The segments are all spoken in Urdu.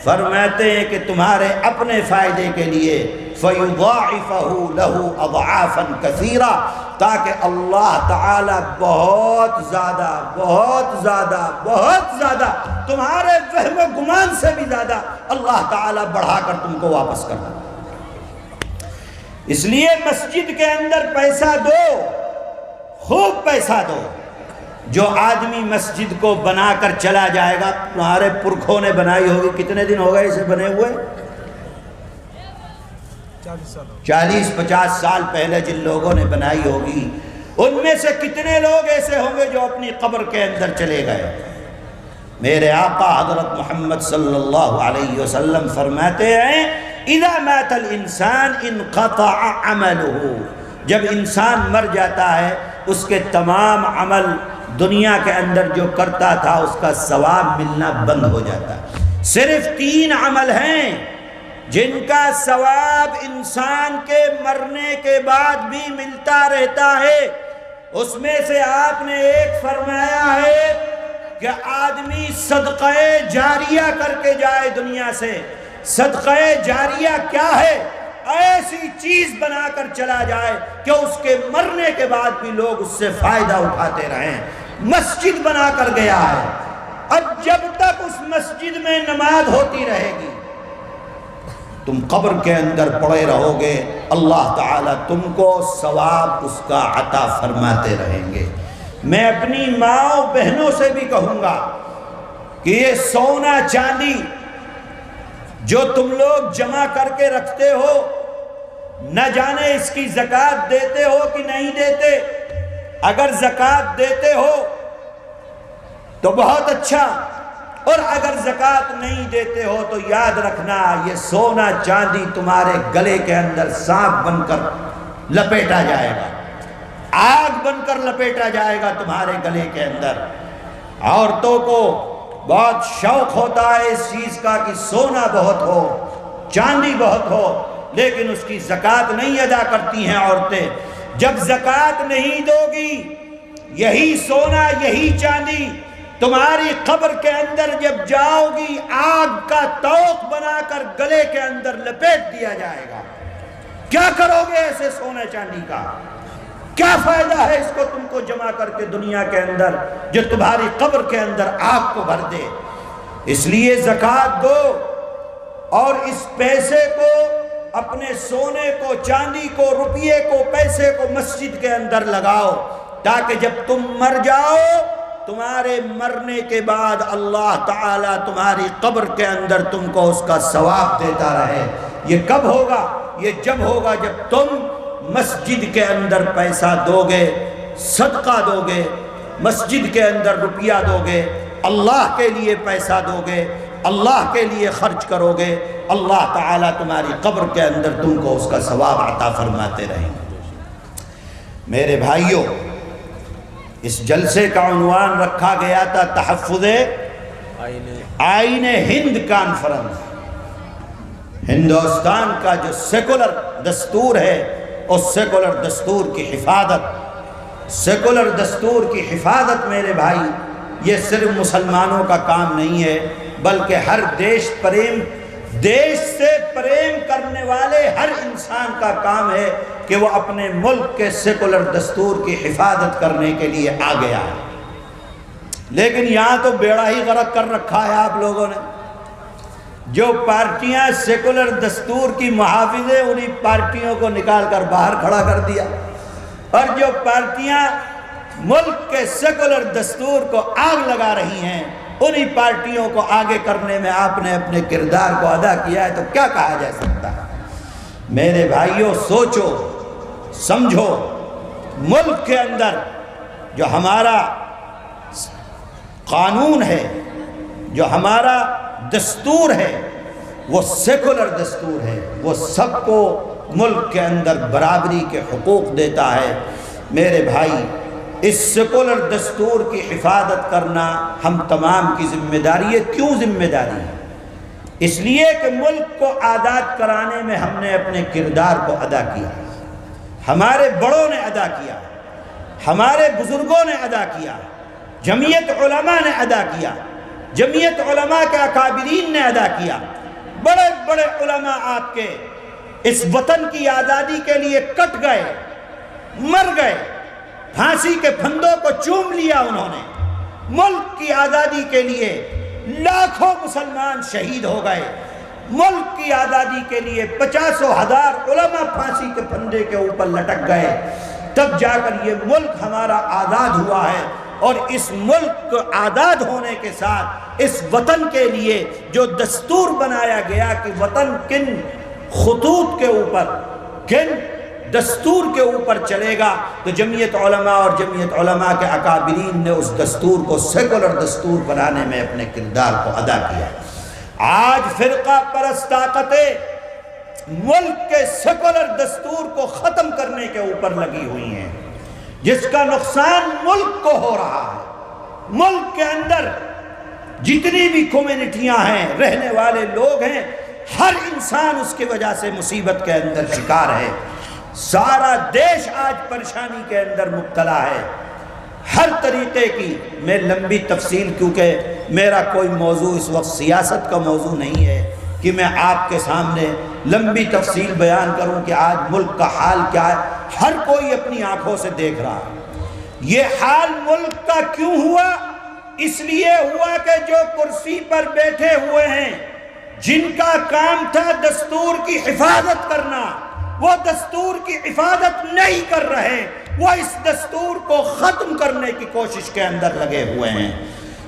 فرماتے ہیں کہ تمہارے اپنے فائدے کے لیے فَيُضَاعِفَهُ لَهُ أَضْعَافًا كَثِيرًا، تاکہ اللہ تعالیٰ بہت زیادہ تمہارے وہم و گمان سے بھی زیادہ اللہ تعالیٰ بڑھا کر تم کو واپس کرنا۔ اس لیے مسجد کے اندر پیسہ دو، خوب پیسہ دو۔ جو آدمی مسجد کو بنا کر چلا جائے گا، تمہارے پرکھوں نے بنائی ہوگی، کتنے دن ہو گئے اسے بنے ہوئے؟ 40-50 سال پہلے جن لوگوں نے بنائی ہوگی، ان میں سے کتنے لوگ ایسے ہوں گے جو اپنی قبر کے اندر چلے گئے؟ میرے آقا حضرت محمد صلی اللہ علیہ وسلم فرماتے ہیں اذا مات الانسان انقطع عمله، جب انسان مر جاتا ہے اس کے تمام عمل دنیا کے اندر جو کرتا تھا اس کا ثواب ملنا بند ہو جاتا ہے۔ صرف 3 عمل ہیں جن کا ثواب انسان کے مرنے کے بعد بھی ملتا رہتا ہے۔ اس میں سے آپ نے ایک فرمایا ہے کہ آدمی صدقہ جاریہ کر کے جائے دنیا سے۔ صدقہ جاریہ کیا ہے؟ ایسی چیز بنا کر چلا جائے کہ اس کے مرنے کے بعد بھی لوگ اس سے فائدہ اٹھاتے رہیں۔ مسجد بنا کر گیا ہے، اب جب تک اس مسجد میں نماز ہوتی رہے گی تم قبر کے اندر پڑے رہو گے، اللہ تعالیٰ تم کو ثواب اس کا عطا فرماتے رہیں گے۔ میں اپنی ماں بہنوں سے بھی کہوں گا کہ یہ سونا چاندی جو تم لوگ جمع کر کے رکھتے ہو، نہ جانے اس کی زکوٰۃ دیتے ہو کہ نہیں دیتے۔ اگر زکوٰۃ دیتے ہو تو بہت اچھا، اور اگر زکوٰۃ نہیں دیتے ہو تو یاد رکھنا یہ سونا چاندی تمہارے گلے کے اندر سانپ بن کر لپیٹا جائے گا، آگ بن کر لپیٹا جائے گا تمہارے گلے کے اندر۔ عورتوں کو بہت شوق ہوتا ہے اس چیز کا کہ سونا بہت ہو، چاندی بہت ہو، لیکن اس کی زکوٰۃ نہیں ادا کرتی ہیں عورتیں۔ جب زکوٰۃ نہیں دو گی، یہی سونا یہی چاندی تمہاری قبر کے اندر جب جاؤ گی آگ کا توق بنا کر گلے کے اندر لپیٹ دیا جائے گا۔ کیا کرو گے ایسے سونے چاندی کا؟ کیا فائدہ ہے اس کو تم کو جمع کر کے دنیا کے اندر جو تمہاری قبر کے اندر آگ کو بھر دے؟ اس لیے زکوٰۃ دو اور اس پیسے کو، اپنے سونے کو، چاندی کو، روپیے کو، پیسے کو مسجد کے اندر لگاؤ، تاکہ جب تم مر جاؤ تمہارے مرنے کے بعد اللہ تعالیٰ تمہاری قبر کے اندر تم کو اس کا ثواب دیتا رہے۔ یہ کب ہوگا؟ یہ جب ہوگا جب تم مسجد کے اندر پیسہ دو گے، صدقہ دو گے، مسجد کے اندر روپیہ دو گے، اللہ کے لیے پیسہ دو گے، اللہ کے لیے خرچ کرو گے، اللہ تعالیٰ تمہاری قبر کے اندر تم کو اس کا ثواب عطا فرماتے رہیں گے۔ میرے بھائیوں، اس جلسے کا عنوان رکھا گیا تھا تحفظ آئین ہند کانفرنس۔ ہندوستان کا جو سیکولر دستور ہے اس سیکولر دستور کی حفاظت، سیکولر دستور کی حفاظت میرے بھائی، یہ صرف مسلمانوں کا کام نہیں ہے، بلکہ ہر دیش سے پریم کرنے والے ہر انسان کا کام ہے کہ وہ اپنے ملک کے سیکولر دستور کی حفاظت کرنے کے لیے آ گیا ہے۔ لیکن یہاں تو بیڑا ہی غرق کر رکھا ہے آپ لوگوں نے۔ جو پارٹیاں سیکولر دستور کی محافظ ہیں انہی پارٹیوں کو نکال کر باہر کھڑا کر دیا، اور جو پارٹیاں ملک کے سیکولر دستور کو آگ لگا رہی ہیں انہی پارٹیوں کو آگے کرنے میں آپ نے اپنے کردار کو ادا کیا ہے، تو کیا کہا جا سکتا ہے؟ میرے بھائیوں، سوچو سمجھو، ملک کے اندر جو ہمارا قانون ہے، جو ہمارا دستور ہے، وہ سیکولر دستور ہے، وہ سب کو ملک کے اندر برابری کے حقوق دیتا ہے۔ میرے بھائی، اس سیکولر دستور کی حفاظت کرنا ہم تمام کی ذمہ داری ہے۔ کیوں ذمہ داری ہے؟ اس لیے کہ ملک کو آزاد کرانے میں ہم نے اپنے کردار کو ادا کیا، ہمارے بڑوں نے ادا کیا، ہمارے بزرگوں نے ادا کیا، جمعیت علماء نے ادا کیا۔ جمعیت علماء کے اکابرین نے ادا کیا۔ بڑے بڑے علماء آپ کے اس وطن کی آزادی کے لیے کٹ گئے، مر گئے، پھانسی کے پھندوں کو چوم لیا انہوں نے۔ ملک کی آزادی کے لیے لاکھوں مسلمان شہید ہو گئے، ملک کی آزادی کے لیے 50,000 علماء پھانسی کے پھندے کے اوپر لٹک گئے، تب جا کر یہ ملک ہمارا آزاد ہوا ہے۔ اور اس ملک کو آزاد ہونے کے ساتھ اس وطن کے لیے جو دستور بنایا گیا کہ وطن کن خطوط کے اوپر، کن دستور کے اوپر چلے گا، تو جمعیت علماء اور جمعیت علماء کے اکابرین نے اس دستور کو سیکولر دستور بنانے میں اپنے کردار کو ادا کیا۔ آج فرقہ پرست طاقتیں ملک کے سیکولر دستور کو ختم کرنے کے اوپر لگی ہوئی ہیں، جس کا نقصان ملک کو ہو رہا ہے۔ ملک کے اندر جتنی بھی کمیونٹیاں ہیں، رہنے والے لوگ ہیں، ہر انسان اس کی وجہ سے مصیبت کے اندر شکار ہے۔ سارا دیش آج پریشانی کے اندر مبتلا ہے، ہر طریقے کی۔ میں لمبی تفصیل، کیونکہ میرا کوئی موضوع اس وقت سیاست کا موضوع نہیں ہے کہ میں آپ کے سامنے لمبی تفصیل بیان کروں کہ آج ملک کا حال کیا ہے۔ ہر کوئی اپنی آنکھوں سے دیکھ رہا ہے۔ یہ حال ملک کا کیوں ہوا؟ اس لیے ہوا کہ جو کرسی پر بیٹھے ہوئے ہیں، جن کا کام تھا دستور کی حفاظت کرنا، وہ دستور کی حفاظت نہیں کر رہے، وہ اس دستور کو ختم کرنے کی کوشش کے اندر لگے ہوئے ہیں۔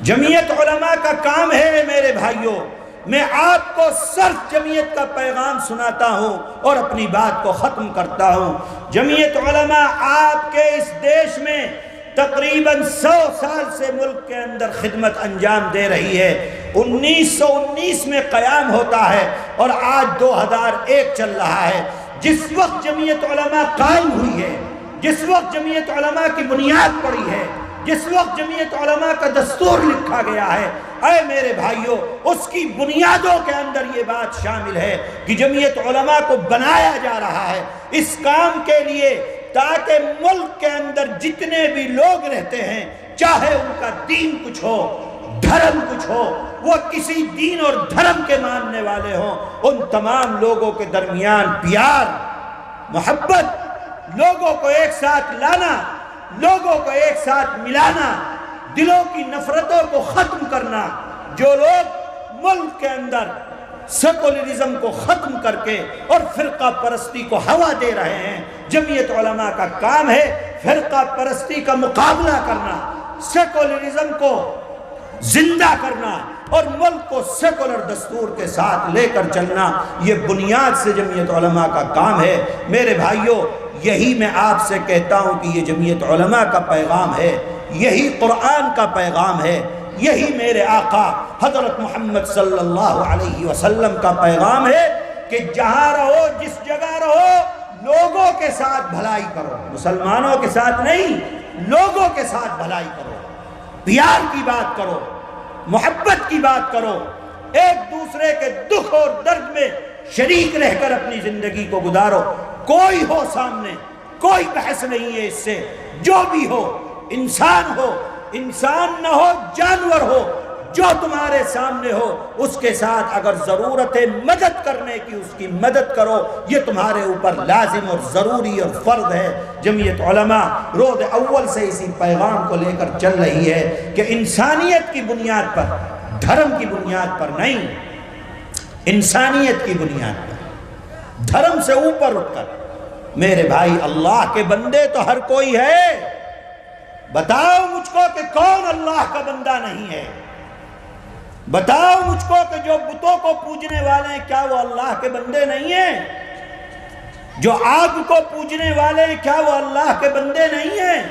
جمعیت علماء کا کام ہے میرے بھائیوں، میں آپ کو صرف جمعیت کا پیغام سناتا ہوں اور اپنی بات کو ختم کرتا ہوں۔ جمعیت علماء آپ کے اس دیش میں تقریباً 100 سال سے ملک کے اندر خدمت انجام دے رہی ہے۔ 1919 میں قیام ہوتا ہے اور آج 2001 چل رہا ہے۔ جس وقت جمعیت علماء قائم ہوئی ہے، جس وقت جمعیت علماء کی بنیاد پڑی ہے، جس وقت جمعیت علماء کا دستور لکھا گیا ہے، اے میرے بھائیوں، اس کی بنیادوں کے اندر یہ بات شامل ہے کہ جمعیت علماء کو بنایا جا رہا ہے اس کام کے لیے، تاکہ ملک کے اندر جتنے بھی لوگ رہتے ہیں، چاہے ان کا دین کچھ ہو، دھرم کچھ ہو، وہ کسی دین اور دھرم کے ماننے والے ہوں، ان تمام لوگوں کے درمیان پیار، محبت، لوگوں کو ایک ساتھ لانا، لوگوں کو ایک ساتھ ملانا، دلوں کی نفرتوں کو ختم کرنا۔ جو لوگ ملک کے اندر سیکولرزم کو ختم کر کے اور فرقہ پرستی کو ہوا دے رہے ہیں، جمعیت علماء کا کام ہے فرقہ پرستی کا مقابلہ کرنا، سیکولرزم کو زندہ کرنا اور ملک کو سیکولر دستور کے ساتھ لے کر چلنا۔ یہ بنیاد سے جمعیت علماء کا کام ہے۔ میرے بھائیوں، یہی میں آپ سے کہتا ہوں کہ یہ جمعیت علماء کا پیغام ہے، یہی قرآن کا پیغام ہے، یہی میرے آقا حضرت محمد صلی اللہ علیہ وسلم کا پیغام ہے کہ جہاں رہو، جس جگہ رہو، لوگوں کے ساتھ بھلائی کرو، مسلمانوں کے ساتھ نہیں، لوگوں کے ساتھ بھلائی کرو، پیار کی بات کرو، محبت کی بات کرو، ایک دوسرے کے دکھ اور درد میں شریک رہ کر اپنی زندگی کو گزارو۔ کوئی ہو سامنے، کوئی بحث نہیں ہے اس سے، جو بھی ہو، انسان نہ ہو، جانور ہو، جو تمہارے سامنے ہو، اس کے ساتھ اگر ضرورت ہے مدد کرنے کی، اس کی مدد کرو۔ یہ تمہارے اوپر لازم اور ضروری اور فرض ہے۔ جمعیت علماء روز اول سے اسی پیغام کو لے کر چل رہی ہے کہ انسانیت کی بنیاد پر، دھرم کی بنیاد پر نہیں، انسانیت کی بنیاد پر، دھرم سے اوپر اٹھ کر۔ میرے بھائی، اللہ کے بندے تو ہر کوئی ہے، بتاؤ مجھ کو کہ کون اللہ کا بندہ نہیں ہے؟ بتاؤ مجھ کو کہ جو بتوں کو پوجنے والے ہیں، کیا وہ اللہ کے بندے نہیں ہیں؟ جو آگ کو پوجنے والے ہیں، کیا وہ اللہ کے بندے نہیں ہیں؟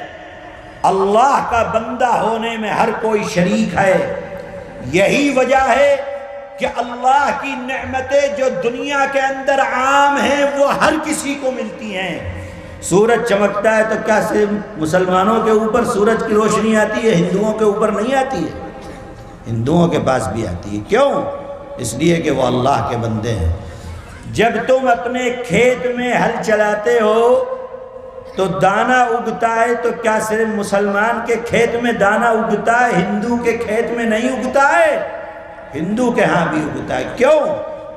اللہ کا بندہ ہونے میں ہر کوئی شریک ہے۔ یہی وجہ ہے کہ اللہ کی نعمتیں جو دنیا کے اندر عام ہیں، وہ ہر کسی کو ملتی ہیں۔ سورج چمکتا ہے تو کیا صرف مسلمانوں کے اوپر سورج کی روشنی آتی ہے، ہندوؤں کے اوپر نہیں آتی ہے؟ ہندوؤں کے پاس بھی آتی ہے۔ کیوں؟ اس لیے کہ وہ اللہ کے بندے ہیں۔ جب تم اپنے کھیت میں ہل چلاتے ہو تو دانا اگتا ہے تو کیا صرف مسلمان کے کھیت میں دانا اگتا ہے، ہندو کے کھیت میں نہیں اگتا ہے؟ ہندو کے ہاں بھی اگتا ہے۔ کیوں؟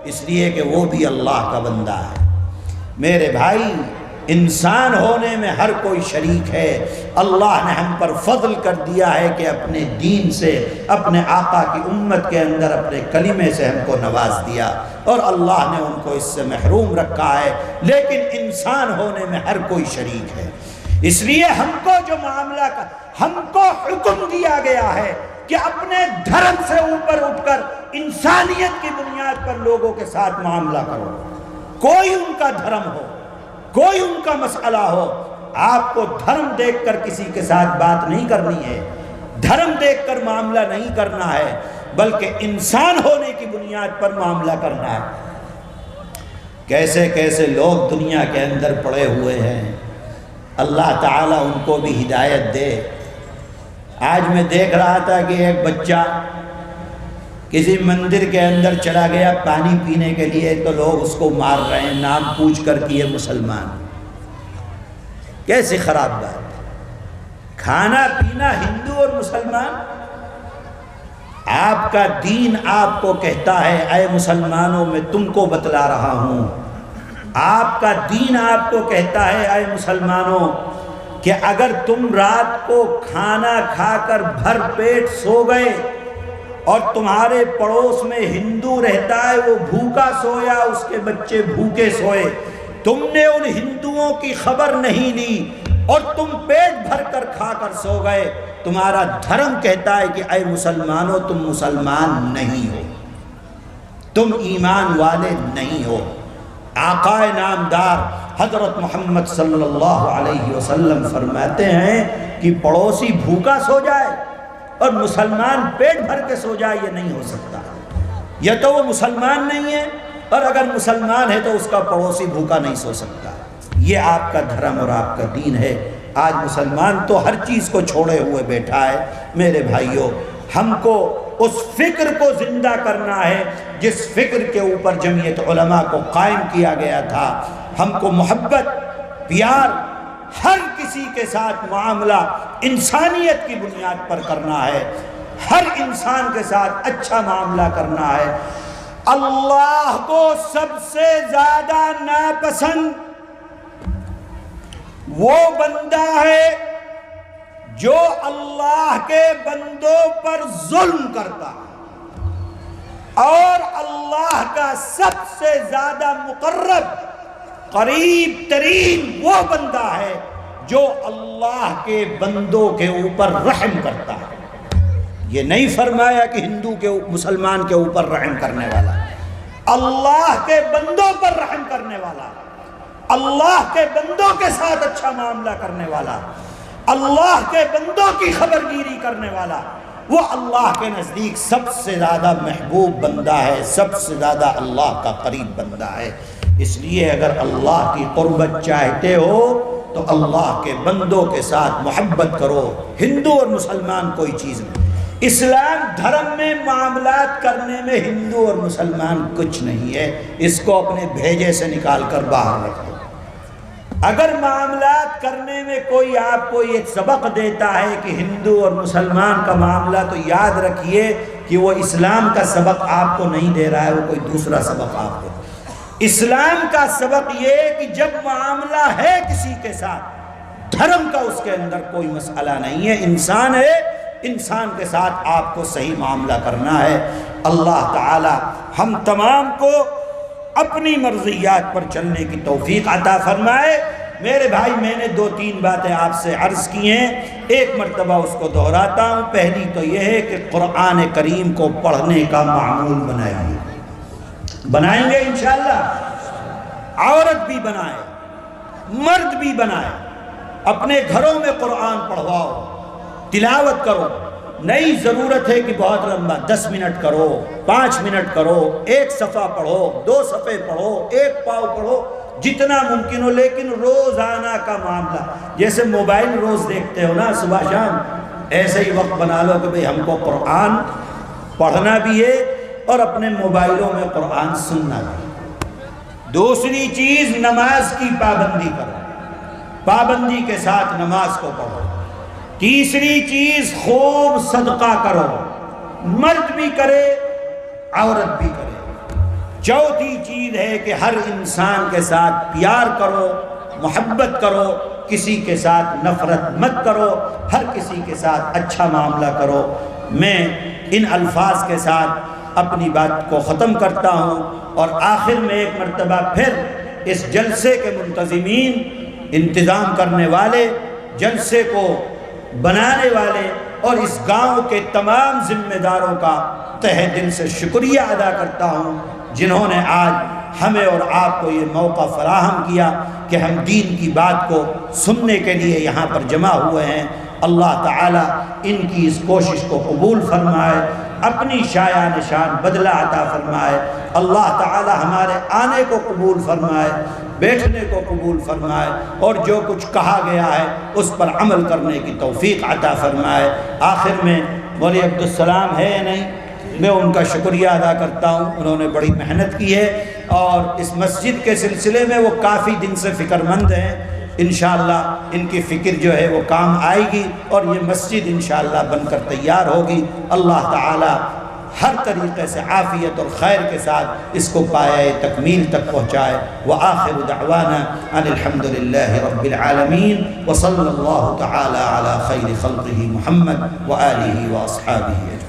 اس لیے کہ وہ بھی اللہ کا بندہ ہے۔ میرے بھائی، انسان ہونے میں ہر کوئی شریک ہے۔ اللہ نے ہم پر فضل کر دیا ہے کہ اپنے دین سے، اپنے آقا کی امت کے اندر اپنے کلمے سے ہم کو نواز دیا، اور اللہ نے ان کو اس سے محروم رکھا ہے، لیکن انسان ہونے میں ہر کوئی شریک ہے۔ اس لیے ہم کو جو معاملہ ہم کو حکم دیا گیا ہے کہ اپنے دھرم سے اوپر اٹھ کر انسانیت کی بنیاد پر لوگوں کے ساتھ معاملہ کرو۔ کوئی ان کا دھرم ہو، کوئی ان کا مسئلہ ہو، آپ کو دھرم دیکھ کر کسی کے ساتھ بات نہیں کرنی ہے، دھرم دیکھ کر معاملہ نہیں کرنا ہے، بلکہ انسان ہونے کی بنیاد پر معاملہ کرنا ہے۔ کیسے کیسے لوگ دنیا کے اندر پڑے ہوئے ہیں، اللہ تعالیٰ ان کو بھی ہدایت دے۔ آج میں دیکھ رہا تھا کہ ایک بچہ کسی مندر کے اندر چلا گیا پانی پینے کے لیے، تو لوگ اس کو مار رہے ہیں نام پوچھ کر کہ یہ مسلمان۔ کیسی خراب بات! کھانا پینا ہندو اور مسلمان؟ آپ کا دین آپ کو کہتا ہے، اے مسلمانوں میں تم کو بتلا رہا ہوں، آپ کا دین آپ کو کہتا ہے اے مسلمانوں کہ اگر تم رات کو کھانا کھا کر بھر پیٹ سو گئے اور تمہارے پڑوس میں ہندو رہتا ہے، وہ بھوکا سویا، اس کے بچے بھوکے سوئے، تم نے ان ہندوؤں کی خبر نہیں لی اور تم پیٹ بھر کر کھا کر سو گئے، تمہارا دھرم کہتا ہے کہ اے مسلمانوں تم مسلمان نہیں ہو، تم ایمان والے نہیں ہو۔ آقا نامدار حضرت محمد صلی اللہ علیہ وسلم فرماتے ہیں کہ پڑوسی بھوکا سو جائے اور مسلمان پیٹ بھر کے سو جائے، یہ نہیں ہو سکتا۔ یا تو وہ مسلمان نہیں ہے، اور اگر مسلمان ہے تو اس کا پڑوسی بھوکا نہیں سو سکتا۔ یہ آپ کا دھرم اور آپ کا دین ہے۔ آج مسلمان تو ہر چیز کو چھوڑے ہوئے بیٹھا ہے۔ میرے بھائیوں، ہم کو اس فکر کو زندہ کرنا ہے جس فکر کے اوپر جمعیت علماء کو قائم کیا گیا تھا۔ ہم کو محبت، پیار، ہر کسی کے ساتھ معاملہ انسانیت کی بنیاد پر کرنا ہے، ہر انسان کے ساتھ اچھا معاملہ کرنا ہے۔ اللہ کو سب سے زیادہ ناپسند وہ بندہ ہے جو اللہ کے بندوں پر ظلم کرتا ہے، اور اللہ کا سب سے زیادہ مقرب، قریب ترین وہ بندہ ہے جو اللہ کے بندوں کے اوپر رحم کرتا ہے۔ یہ نہیں فرمایا کہ ہندو کے مسلمان کے اوپر رحم کرنے والا، اللہ کے بندوں پر رحم کرنے والا، اللہ کے بندوں کے ساتھ اچھا معاملہ کرنے والا، اللہ کے بندوں کی خبرگیری کرنے والا، وہ اللہ کے نزدیک سب سے زیادہ محبوب بندہ ہے، سب سے زیادہ اللہ کا قریب بندہ ہے۔ اس لیے اگر اللہ کی قربت چاہتے ہو تو اللہ کے بندوں کے ساتھ محبت کرو۔ ہندو اور مسلمان کوئی چیز نہیں، اسلام دھرم میں معاملات کرنے میں ہندو اور مسلمان کچھ نہیں ہے، اس کو اپنے بھیجے سے نکال کر باہر رکھ دو۔ اگر معاملات کرنے میں کوئی آپ کو یہ سبق دیتا ہے کہ ہندو اور مسلمان کا معاملہ، تو یاد رکھیے کہ وہ اسلام کا سبق آپ کو نہیں دے رہا ہے، وہ کوئی دوسرا سبق آپ کو۔ اسلام کا سبق یہ کہ جب معاملہ ہے کسی کے ساتھ، دھرم کا اس کے اندر کوئی مسئلہ نہیں ہے، انسان ہے، انسان کے ساتھ آپ کو صحیح معاملہ کرنا ہے۔ اللہ تعالی ہم تمام کو اپنی مرضیات پر چلنے کی توفیق عطا فرمائے۔ میرے بھائی، میں نے 2-3 باتیں آپ سے عرض کی ہیں، ایک مرتبہ اس کو دہراتا ہوں۔ پہلی تو یہ ہے کہ قرآن کریم کو پڑھنے کا معمول بنائیں گے انشاءاللہ، عورت بھی بنائے، مرد بھی بنائے، اپنے گھروں میں قرآن پڑھواؤ، تلاوت کرو۔ نئی ضرورت ہے کہ بہت لمبا 10 منٹ کرو، 5 منٹ کرو، 1 صفحہ پڑھو، 2 صفحے پڑھو، 1 پاؤ پڑھو، جتنا ممکن ہو، لیکن روزانہ کا معاملہ۔ جیسے موبائل روز دیکھتے ہو نا صبح شام، ایسے ہی وقت بنا لو کہ بھئی ہم کو قرآن پڑھنا بھی ہے اور اپنے موبائلوں میں قرآن سننا بھی۔ دوسری چیز، نماز کی پابندی کرو۔ پابندی کے ساتھ نماز کو پڑھو۔ تیسری چیز خوب صدقہ کرو، مرد بھی کرے عورت بھی کرے۔ چوتھی چیز ہے کہ ہر انسان کے ساتھ پیار کرو، محبت کرو، کسی کے ساتھ نفرت مت کرو، ہر کسی کے ساتھ اچھا معاملہ کرو۔ میں ان الفاظ کے ساتھ اپنی بات کو ختم کرتا ہوں، اور آخر میں ایک مرتبہ پھر اس جلسے کے منتظمین، انتظام کرنے والے، جلسے کو بنانے والے اور اس گاؤں کے تمام ذمہ داروں کا تہہ دل سے شکریہ ادا کرتا ہوں، جنہوں نے آج ہمیں اور آپ کو یہ موقع فراہم کیا کہ ہم دین کی بات کو سننے کے لیے یہاں پر جمع ہوئے ہیں۔ اللہ تعالیٰ ان کی اس کوشش کو قبول فرمائے، اپنی شایع نشان بدلہ عطا فرمائے۔ اللہ تعالیٰ ہمارے آنے کو قبول فرمائے، بیٹھنے کو قبول فرمائے، اور جو کچھ کہا گیا ہے اس پر عمل کرنے کی توفیق عطا فرمائے۔ آخر میں مولوی عبدالسلام ہے یا نہیں، میں ان کا شکریہ ادا کرتا ہوں، انہوں نے بڑی محنت کی ہے، اور اس مسجد کے سلسلے میں وہ کافی دن سے فکر مند ہیں۔ انشاءاللہ ان کی فکر جو ہے وہ کام آئے گی، اور یہ مسجد انشاءاللہ بن کر تیار ہوگی۔ اللہ تعالی ہر طریقے سے عافیت اور خیر کے ساتھ اس کو پایہ تکمیل تک پہنچائے۔ وآخر دعوانا ان الحمد للہ رب العالمین، وصلی اللہ تعالی علی خیر خلقہ محمد وآلہ واصحابہ اجمعین۔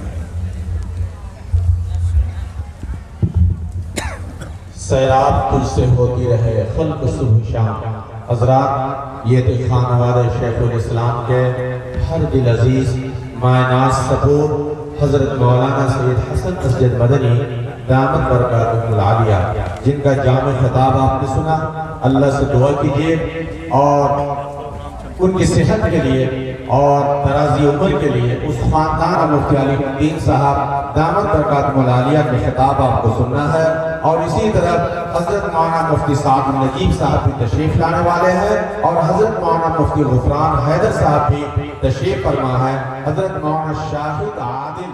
سیراب تجھ سے ہوتی رہے خلق صبح شام۔ حضرات، یہ تو خانواد شیخ الاسلام کے ہر دل عزیز مائناز صبور حضرت مولانا سید حسن مسجد مدنی دامت برکاتہ العالیہ، جن کا جامع خطاب آپ نے سنا۔ اللہ سے دعا کیجئے اور ان کی صحت کے لیے اور درازی عمر کے لیے اس خاندان مفتی علی الدین صاحب دامت برکاتہ العالیہ کے خطاب آپ کو سننا ہے۔ اور اسی طرح حضرت مولانا مفتی سعد النجیب صاحب بھی تشریف لانے والے ہیں، اور حضرت مولانا مفتی غفران حیدر صاحب بھی تشریف فرما ہے۔ حضرت مولانا شاہد عادل